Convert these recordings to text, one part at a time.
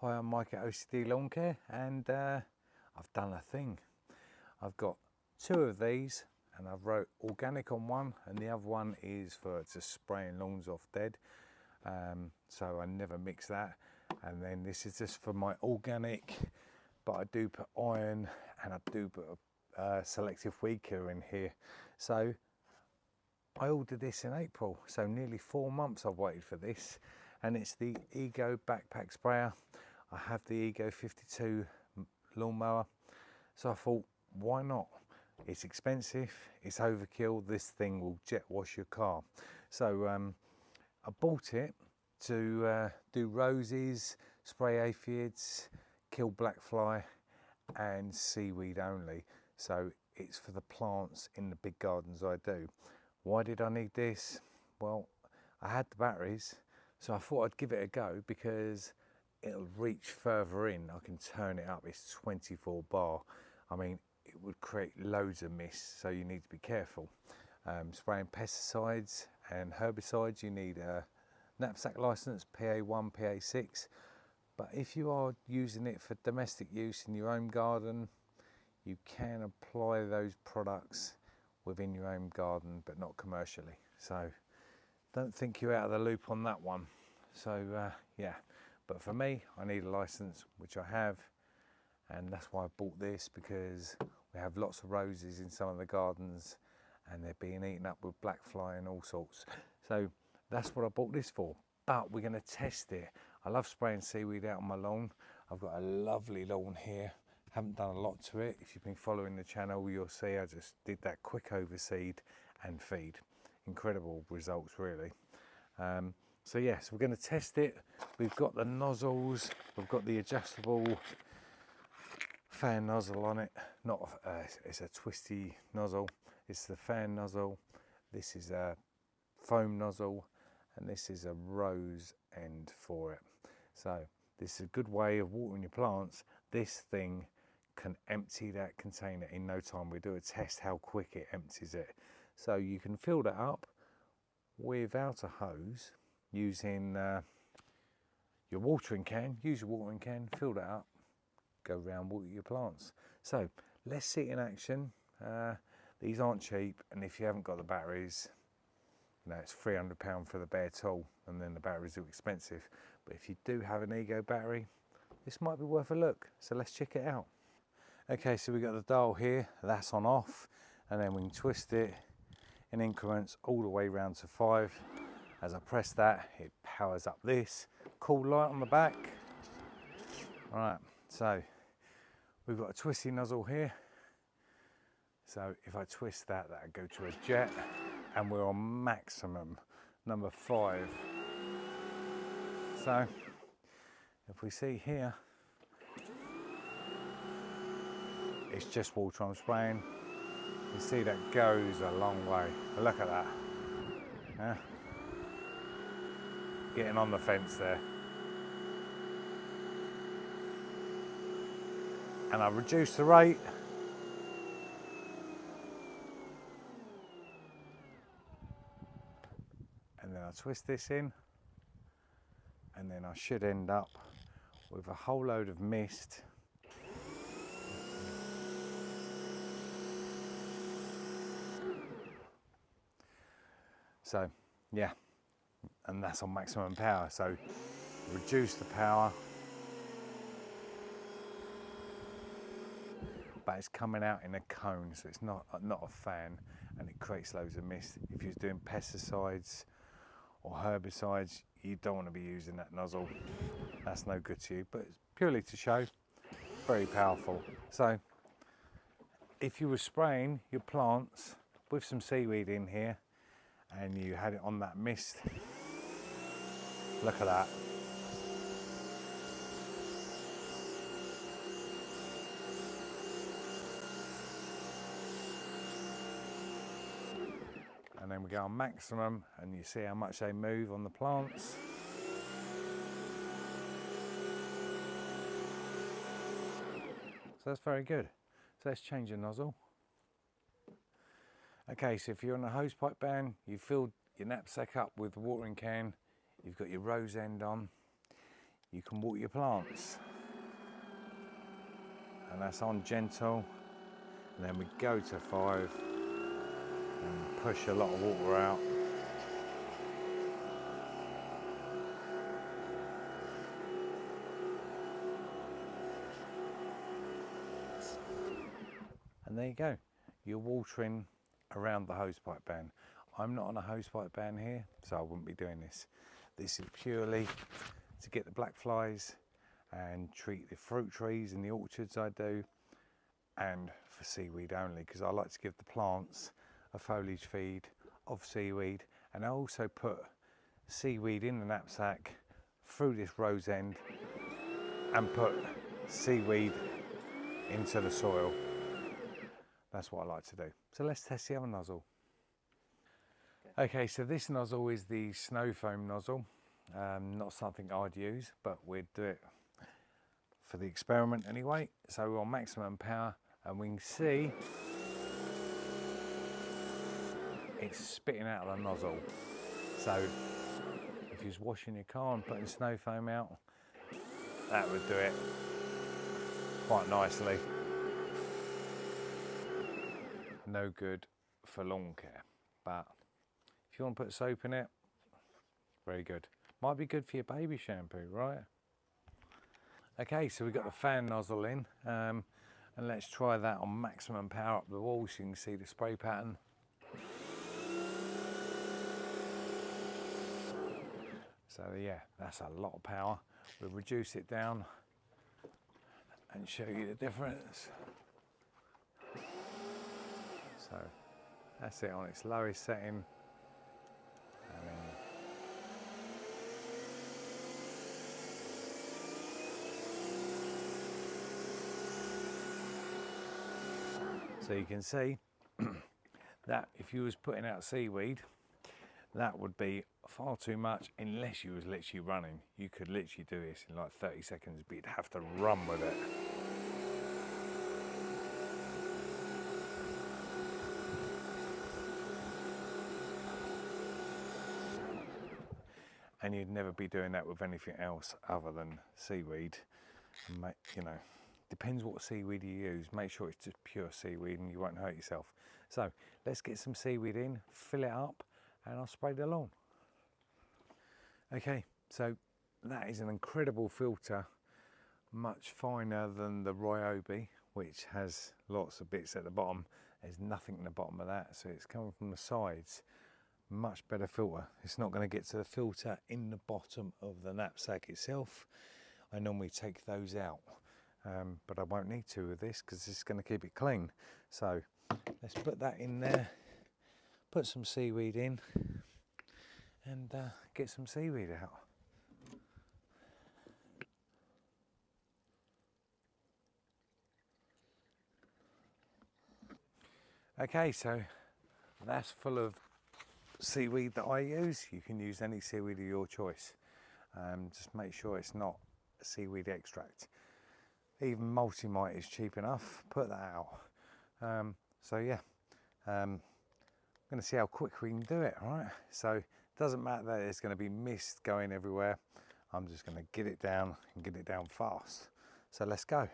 Hi, I'm Mike at OCD Lawn Care, and I've done a thing. I've got two of these, and I've wrote organic on one, and the other one is for just spraying lawns off dead. So I never mix that. And then this is just for my organic, but I do put iron and I do put a selective weed killer in here. So I ordered this in April, so nearly 4 months I've waited for this, and it's the Ego backpack sprayer. I have the Ego 52 lawnmower, so I thought, why not? It's expensive, it's overkill, this thing will jet wash your car. So I bought it to do roses, spray aphids, kill black fly and seaweed only. So it's for the plants in the big gardens I do. Why did I need this? Well, I had the batteries, so I thought I'd give it a go because it'll reach further in. I can turn it up, it's 24 bar. I mean, it would create loads of mist, so you need to be careful. Spraying pesticides and herbicides, you need a knapsack license, PA1, PA6. But if you are using it for domestic use in your own garden, you can apply those products within your own garden, but not commercially. So don't think you're out of the loop on that one. So yeah, but for me, I need a license, which I have, and that's why I bought this, because we have lots of roses in some of the gardens and they're being eaten up with black fly and all sorts. So that's what I bought this for, but we're going to test it. I love spraying seaweed out on my lawn. I've got a lovely lawn here. Haven't done a lot to it. If you've been following the channel, you'll see I just did that quick overseed and feed. Incredible results, really. So yes, we're going to test it. We've got the nozzles, we've got the adjustable fan nozzle on it. Not it's a twisty nozzle. It's the fan nozzle. This is a foam nozzle, and this is a rose end for it. So this is a good way of watering your plants. This thing can empty that container in no time. We do a test how quick it empties it. So you can fill that up without a hose using your watering can. Use your watering can, fill that up, go around, water your plants. So let's see it in action. These aren't cheap, and if you haven't got the batteries, you know, it's £300 for the bare tool, and then the batteries are expensive. But if you do have an Ego battery, this might be worth a look. So let's check it out. Okay, so we've got the dial here, that's on off, and then we can twist it in increments all the way round to 5. As I press that, it powers up this. Cool light on the back. All right, so we've got a twisty nozzle here. So if I twist that, that'll go to a jet, and we're on maximum, number 5. So if we see here, it's just water I'm spraying. You see that goes a long way. But look at that. Yeah. Getting on the fence there. And I reduce the rate. And then I twist this in. And then I should end up with a whole load of mist. So yeah, and that's on maximum power. So reduce the power, but it's coming out in a cone, so it's not a fan, and it creates loads of mist. If you're doing pesticides or herbicides, you don't want to be using that nozzle. That's no good to you, but it's purely to show. Very powerful. So if you were spraying your plants with some seaweed in here and you had it on that mist, look at that. And then we go on maximum, and you see how much they move on the plants. So that's very good. So let's change the nozzle. Okay, so if you're on a hose pipe ban, you filled your knapsack up with the watering can, you've got your rose end on, you can water your plants. And that's on gentle, and then we go to 5 and push a lot of water out. And there you go, you're watering around the hosepipe ban. I'm not on a hosepipe ban here, so I wouldn't be doing this. This is purely to get the black flies and treat the fruit trees in the orchards I do, and for seaweed only, because I like to give the plants a foliage feed of seaweed, and I also put seaweed in the knapsack through this rose end and put seaweed into the soil. That's what I like to do. So let's test the other nozzle. Okay, so this nozzle is the snow foam nozzle. Not something I'd use, but we'd do it for the experiment anyway. So we're on maximum power, and we can see it's spitting out of the nozzle. So if you're washing your car and putting snow foam out, that would do it quite nicely. No good for lawn care, but if you want to put soap in it, very good. Might be good for your baby shampoo, right? Okay, so we've got the fan nozzle in, and let's try that on maximum power up the wall so you can see the spray pattern. So yeah, that's a lot of power. We'll reduce it down and show you the difference. So that's it on its lowest setting. And then so you can see that if you was putting out seaweed, that would be far too much unless you was literally running. You could literally do this in like 30 seconds, but you'd have to run with it. And you'd never be doing that with anything else other than seaweed. You know, depends what seaweed you use. Make sure it's just pure seaweed and you won't hurt yourself. So let's get some seaweed in, fill it up, and I'll spray the lawn. Okay, so that is an incredible filter, much finer than the Ryobi, which has lots of bits at the bottom. There's nothing in the bottom of that, so it's coming from the sides. Much better filter. It's not going to get to the filter in the bottom of the knapsack itself. I normally take those out, but I won't need to with this because it's going to keep it clean. So let's put that in there, put some seaweed in, and get some seaweed out. Okay, so that's full of seaweed that I use. You can use any seaweed of your choice. Just make sure it's not a seaweed extract. Even multi-mite is cheap enough. Put that out. So yeah, I'm going to see how quick we can do it. All right. So it doesn't matter that there's going to be mist going everywhere. I'm just going to get it down and get it down fast. So let's go.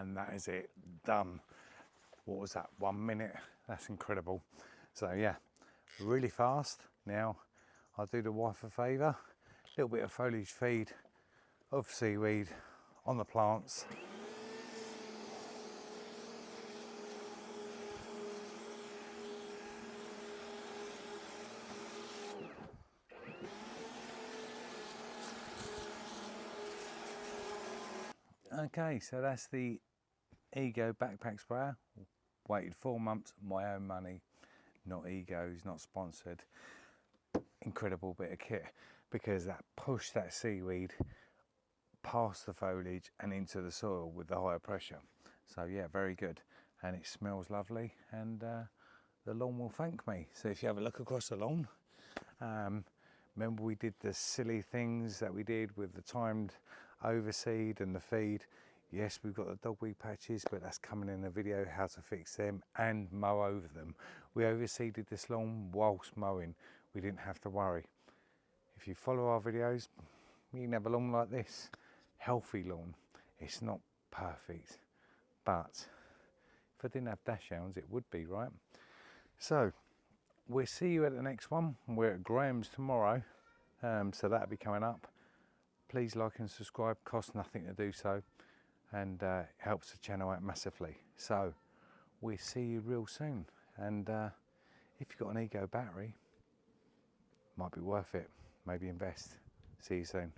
and that is it, done. What was that, 1 minute? That's incredible. So yeah, really fast. Now I'll do the wife a favour, a little bit of foliage feed of seaweed on the plants. Okay, so that's the Ego backpack sprayer. Waited 4 months, my own money, not Ego's, not sponsored. Incredible bit of kit, because that pushed that seaweed past the foliage and into the soil with the higher pressure. So yeah, very good, and it smells lovely, and the lawn will thank me. So if you have a look across the lawn, remember we did the silly things that we did with the timed overseed and the feed. Yes, we've got the dogweed patches, but that's coming in a video how to fix them and mow over them. We overseeded this lawn whilst mowing. We didn't have to worry. If you follow our videos, you can have a lawn like this. Healthy lawn. It's not perfect, but if I didn't have dash hounds, it would be, right? So we'll see you at the next one. We're at Graham's tomorrow, so that'll be coming up. Please like and subscribe, costs nothing to do so, and helps the channel out massively. So we'll see you real soon, and if you've got an Ego battery, might be worth it. Maybe invest. See you soon.